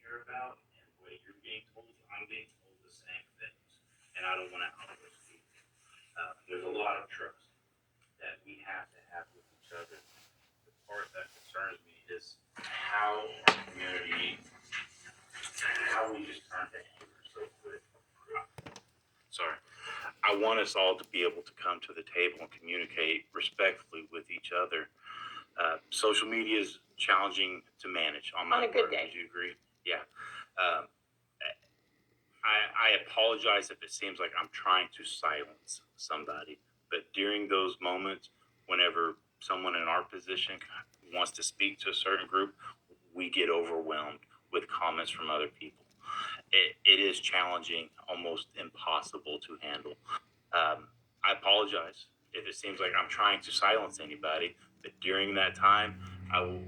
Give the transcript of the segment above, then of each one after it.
care about and the way you're being told, I'm being told the same things. And I don't want to outburst people. There's a lot of trust that we have to have with each other. The part that concerns me is how our community, how we just turn to anger so quick. Sorry. I want us all to be able to come to the table and communicate respectfully with each other. Social media is challenging to manage on my On a good part. day. Would you agree? Yeah. I apologize if it seems like I'm trying to silence somebody, but during those moments, whenever someone in our position wants to speak to a certain group, we get overwhelmed with comments from other people. It is challenging, almost impossible to handle. I apologize if it seems like I'm trying to silence anybody, but during that time, I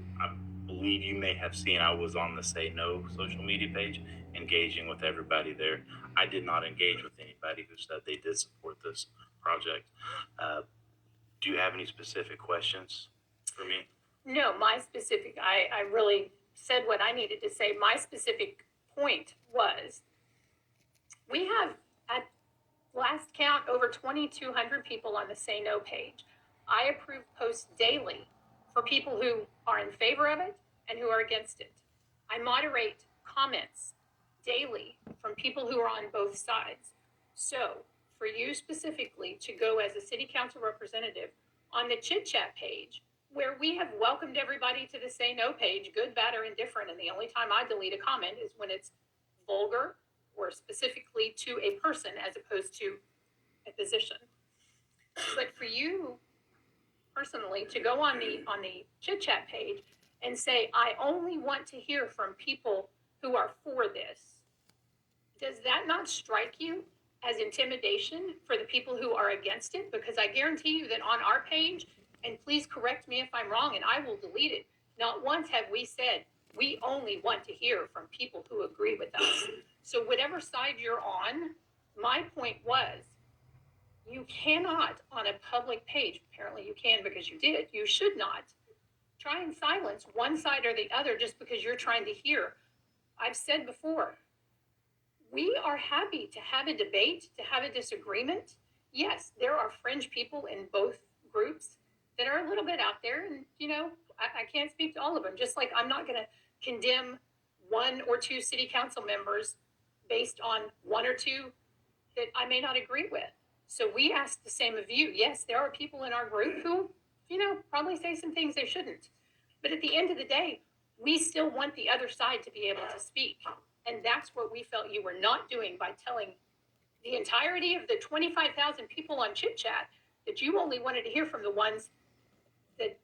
believe you may have seen I was on the Say No social media page, engaging with everybody there. I did not engage with anybody who said they did support this project. Do you have any specific questions for me? No, I really said what I needed to say. My specific point was, we have, at last count, over 2,200 people on the Say No page. I approve posts daily for people who are in favor of it and who are against it. I moderate comments daily from people who are on both sides. So for you specifically to go as a city council representative on the Chit Chat page, where we have welcomed everybody to the Say No page, good, bad, or indifferent, and the only time I delete a comment is when it's vulgar or specifically to a person as opposed to a position. But for you personally to go on the Chit Chat page and say, I only want to hear from people who are for this, does that not strike you as intimidation for the people who are against it? Because I guarantee you that on our page, and please correct me if I'm wrong and I will delete it, not once have we said we only want to hear from people who agree with us. So whatever side you're on, my point was, you cannot on a public page, apparently you can because you did, you should not try and silence one side or the other just because you're trying to hear. I've said before, we are happy to have a debate, to have a disagreement. Yes, there are fringe people in both groups that are a little bit out there, and I can't speak to all of them, just like I'm not going to condemn one or two city council members based on one or two that I may not agree with. So we ask the same of you. Yes, there are people in our group who, probably say some things they shouldn't. But at the end of the day, we still want the other side to be able to speak. And that's what we felt you were not doing by telling the entirety of the 25,000 people on Chit Chat that you only wanted to hear from the ones that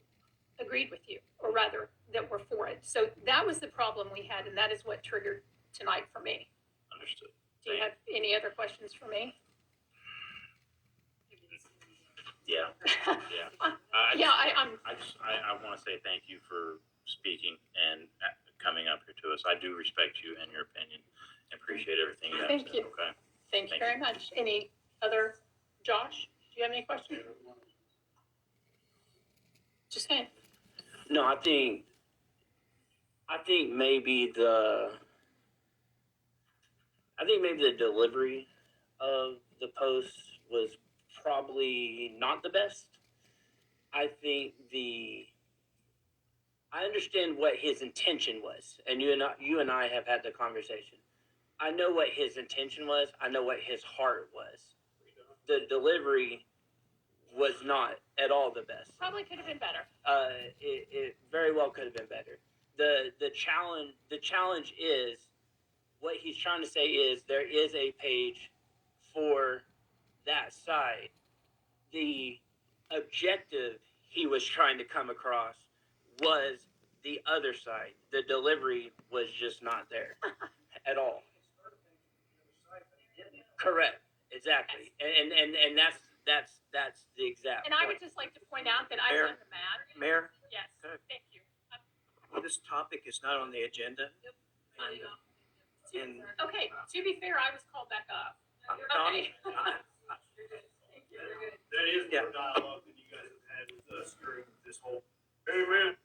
agreed with you, or rather, that were for it. So that was the problem we had, and that is what triggered tonight for me. Understood. Do you have any other questions for me? Yeah. I want to say thank you for speaking and coming up here to us. I do respect you and your opinion and appreciate everything you have Thank said. you. Okay. Thank you very much. Any other, Josh, do you have any questions? Just saying. No, I think maybe the delivery of the post was probably not the best. I think I understand what his intention was, and you and I have had the conversation. I know what his intention was. I know what his heart was. The delivery was not at all the best. Probably could have been better. It very well could have been better. The challenge is, what he's trying to say is, there is a page for that side. The objective he was trying to come across was the other side. The delivery was just not there at all. Correct. Exactly. And that's the exact And I would just like to point out that I'm not mad. Mayor? Yes, thank you. This topic is not on the agenda. Okay, to be fair, I was called back up. Okay. That is more dialogue than you guys have had with us during this whole. Hey man,